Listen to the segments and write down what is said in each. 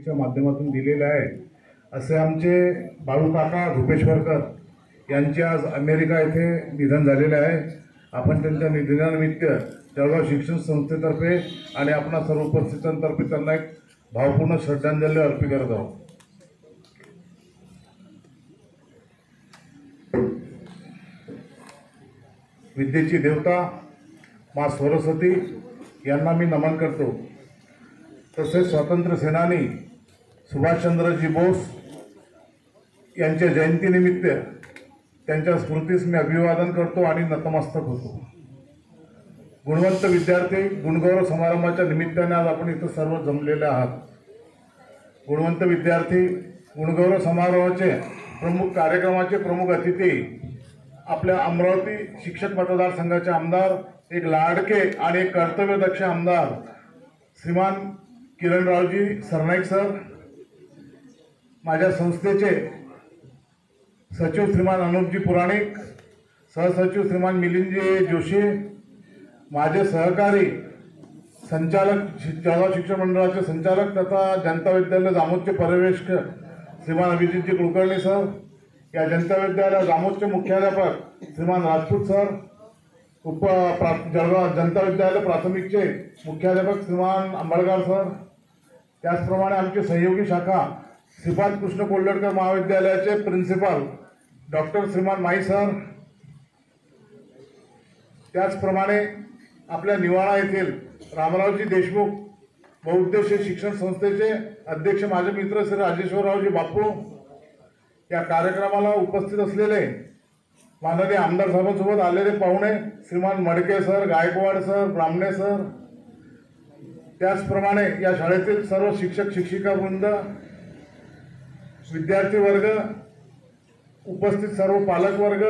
च्या माध्यमातून दिलेले आहे। असे आमचे बाळू काका भूपेश्वरकर यांचे आज अमेरिका येथे निधन झालेले आहे। आपण त्यांच्या निधनानिमित्त जळगाव शिक्षण संस्थेतर्फे आणि आपणा सर्व उपस्थितांतर्फे त्यांना एक भावपूर्ण श्रद्धांजली अर्पित करत आहोत। विद्येची देवता माँ सरस्वती यांना मी नमन करतो। तसेच स्वातंत्र्य सेनानी सुभाषचंद्रजी बोस यांच्या जयंतीनिमित्त त्यांच्या स्मृतीस मी अभिवादन करतो आणि नतमस्तक होतो। गुणवंत विद्यार्थी गुणगौरव समारंभाच्या निमित्ताने आज आपण इथं सर्व जमलेले आहात। गुणवंत विद्यार्थी गुणगौरव समारोहाचे प्रमुख कार्यक्रमाचे प्रमुख अतिथी आपल्या अमरावती शिक्षक मतदारसंघाचे आमदार, एक लाडके आणि एक कर्तव्यदक्ष आमदार श्रीमान किरणरावजी सरनाईक सर, माझ्या संस्थेचे सचिव श्रीमान अनुपजी पुराणिक, सहसचिव श्रीमान मिलिंदजी जोशी, माझे सहकारी संचालक जळगाव शिक्षण मंडळाचे संचालक तथा जनता विद्यालय जामोदचे पर्यवेक्षक श्रीमान अभिजितजी कुलकर्णी सर, या जनता विद्यालय जामोदचे मुख्याध्यापक श्रीमान राजपूत सर, जळगाव जनता विद्यालय प्राथमिकचे मुख्याध्यापक श्रीमान अंबळकर सर, त्याचप्रमाणे आमचे सहयोगी शाखा श्रीपाद कृष्ण कोल्हटकर महाविद्यालयाचे principal doctor Shriman my sir, त्याचप्रमाणे आपल्या निवाणा येथील रामरावजी देशमुख बहुउद्देशीय शिक्षण संस्थेचे अध्यक्ष माझे मित्र श्री राजेश्वररावजी बापू, या कार्यक्रमाला उपस्थित असलेले माननीय आमदार साहेबांसोबत आलेले पाहुणे श्रीमान मडके सर, गायकवाड सर, ब्राह्मणे सर, त्याचप्रमाणे या शाळेतील सर्व शिक्षक शिक्षिका वृंद, विद्यार्थी वर्ग, उपस्थित सर्व पालक वर्ग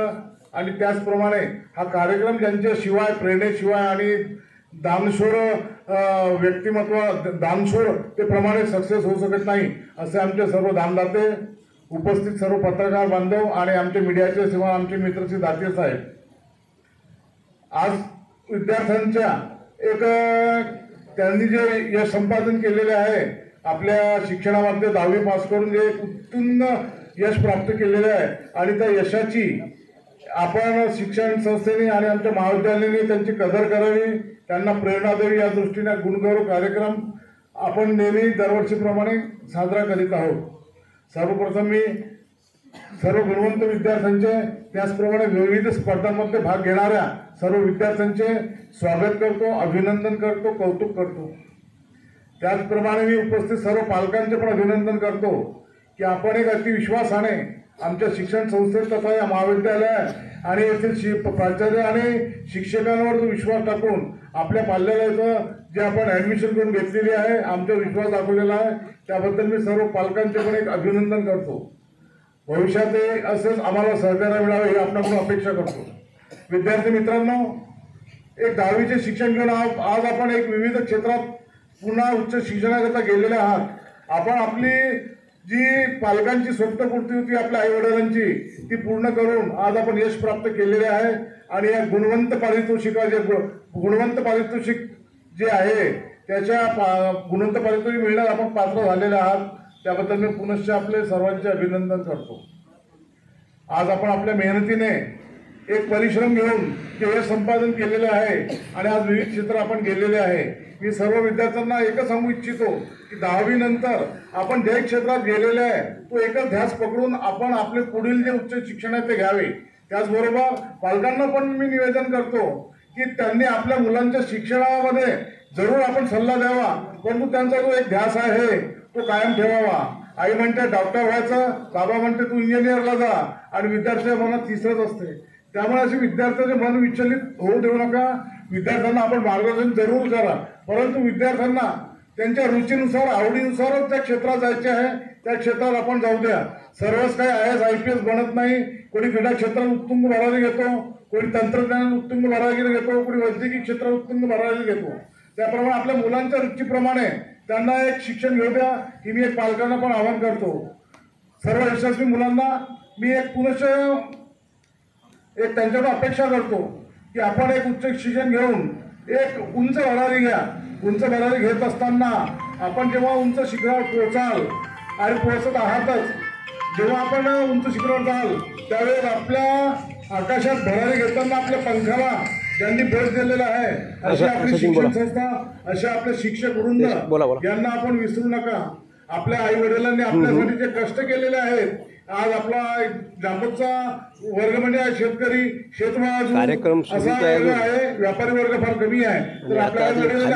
आणि त्याचप्रमाणे हा कार्यक्रम ज्यांच्याशिवाय प्रेरणेशिवाय आणि दानशूर व्यक्तिमत्व दानशूर ते प्रमाणे सक्सेस होऊ शकत नाही असे आमचे सर्व दानदाते, उपस्थित सर्व पत्रकार बांधव आणि आमचे मीडियाचे सेवा आमचे मित्र श्री दाते साहेब, आज विद्यार्थ्यांच्या एक त्यांनी जे यश संपादन केलेले आहे आपल्या शिक्षणामध्ये 10वी पास करून जे उत्तुंग यश प्राप्त केलेले आहे आणि त्या यशाची आपण शिक्षण संस्थेने आणि आमच्या महाविद्यालयाने त्यांची कदर करावी, त्यांना प्रेरणा द्यावी या दृष्टीने गुणगौरव कार्यक्रम आपण नेहमी दरवर्षीप्रमाणे साजरा करीत आहोत। सर्वप्रथम मी सर्व गुणवंत विद्यार्थ्यांचे त्याचप्रमाणे विविध स्पर्धांमध्ये भाग घेणाऱ्या सर्व विद्यार्थ्यांचे स्वागत करतो, अभिनंदन करतो, कौतुक करतो। त्याचप्रमाणे मी उपस्थित सर्व पालकांचे पण अभिनंदन करतो की आपण एक अतिविश्वासाने आमच्या शिक्षण संस्थेत तथा या महाविद्यालयात आणि येथील प्राचार्य आणि शिक्षकांवर जो विश्वास टाकून आपल्या पाल्याला इथं जे आपण ॲडमिशन करून घेतलेली आहे, आमचा विश्वास दाखवलेला आहे, त्याबद्दल मी सर्व पालकांचे पण एक अभिनंदन करतो। भविष्यात असेच आम्हाला सहकार्य मिळावे ही आपल्याकडून अपेक्षा करतो। विद्यार्थी मित्रांनो, एक 10वीचे शिक्षण घेऊन आज आपण एक विविध क्षेत्रात पुन्हा उच्च शिक्षणाकरता गेलेले आहात। आपण आपली जी पालकांची स्वप्नपूर्ती होती आपल्या आईवडिलांची ती पूर्ण करून आज आपण यश प्राप्त केलेले आहे आणि या गुणवंत पारितोषिक जे आहे त्याच्या गुणवंत पारितोषिक मिळण्यास आपण पात्र झालेले आहात, त्याबद्दल मी पुनश्च आपले सर्वांचे अभिनंदन करतो। आज आपण आपल्या मेहनतीने एक परिश्रम घेऊन जे यश संपादन केलेले आहे आणि आज विविध क्षेत्र आपण गेलेले आहे। मी सर्व विद्यार्थ्यांना एकच सांगू इच्छितो की 10वी नंतर आपण जे क्षेत्रात गेलेले आहे तो एकच ध्यास पकडून आपण आपले पुढील जे उच्च शिक्षण आहे ते घ्यावे। त्याचबरोबर पालकांना पण मी निवेदन करतो की त्यांनी आपल्या मुलांच्या शिक्षणामध्ये जरूर आपण सल्ला द्यावा, परंतु त्यांचा जो एक ध्यास आहे तो कायम ठेवावा। आई म्हणते डॉक्टर व्हायचं, बाबा म्हणते तू इंजिनियरला जा आणि विद्यार्थ्याच्या मनात तिसरंच असते। त्यामुळे असे विद्यार्थ्याचे मन विचलित होऊ देऊ नका। विद्यार्थ्यांना आपण मार्गदर्शन जरूर करा, परंतु विद्यार्थ्यांना त्यांच्या रुचीनुसार आवडीनुसारच त्या क्षेत्रात जायचे आहे त्या क्षेत्रात आपण जाऊ द्या। सर्वच काही IAS IPS बनत नाही, कोणी क्रीडा क्षेत्रात उत्तुंग भरारी घेतो, कोणी तंत्रज्ञानात उत्तुंग भरारी घेतो, कोणी वैद्यकीय क्षेत्रात उत्तुंग भरारी घेतो। त्याप्रमाणे आपल्या मुलांच्या रुचीप्रमाणे त्यांना एक शिक्षण घेऊ द्या ही मी एक पालकांना पण आवाहन करतो। सर्व यशस्वी मुलांना मी एक पुनश्च त्यांच्याकडून अपेक्षा करतो की आपण एक उच्च शिक्षण घेऊन एक उंच भरारी घ्या उंच भरारी घेत असताना आपण जेव्हा उंच शिखरावर पोहोचाल आणि पोहोचत आहातच, जेव्हा आपण उंच शिखरावर जाल त्यावेळेस आपल्या आकाशात भरारी घेताना आपल्या पंखाला ज्यांनी बळ दिलेला आहे अशी आपली शिक्षण संस्था, अशा आपले शिक्षक वृंद यांना आपण विसरू नका. आपल्या आई वडिलांनी आपल्यासाठी जे कष्ट केलेले आहेत, आज आपला जांबूतचा वर्ग म्हणजे शेतकरी, शेतमजूर असा वर्ग आहे, व्यापारी वर्ग फार कमी आहे. तर आपल्या आई वडिलांनी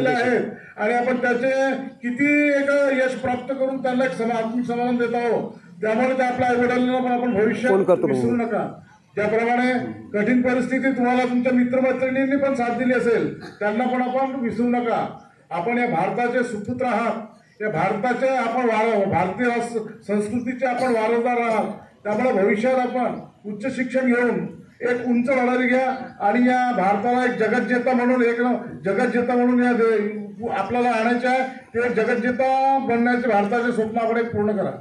आहेत आणि आपण त्याचे किती एक यश प्राप्त करून त्यांना एक आत्मसन्मान देत आहोत. त्यामुळे त्या आपल्या आई वडिलांना पण आपण भविष्यात विसरू नका. ज्याप्रमाणे कठीण परिस्थिती तुम्हाला तुमच्या मित्रमैत्रिणींनी पण साथ दिली असेल, त्यांना पण आपण विसरू नका. आपण या भारताचे सुपुत्र आहात, या भारताचे आपण भारतीय संस्कृतीचे आपण वारसदार आहात. त्यामुळे भविष्यात आपण उच्च शिक्षण घेऊन एक उंच भरारी घ्या आणि या भारताला एक जगज्जेता म्हणून या आपल्याला आणायचे आहे. ते जगज्जेता बनण्याचे भारताचे स्वप्न आपण एक पूर्ण करा.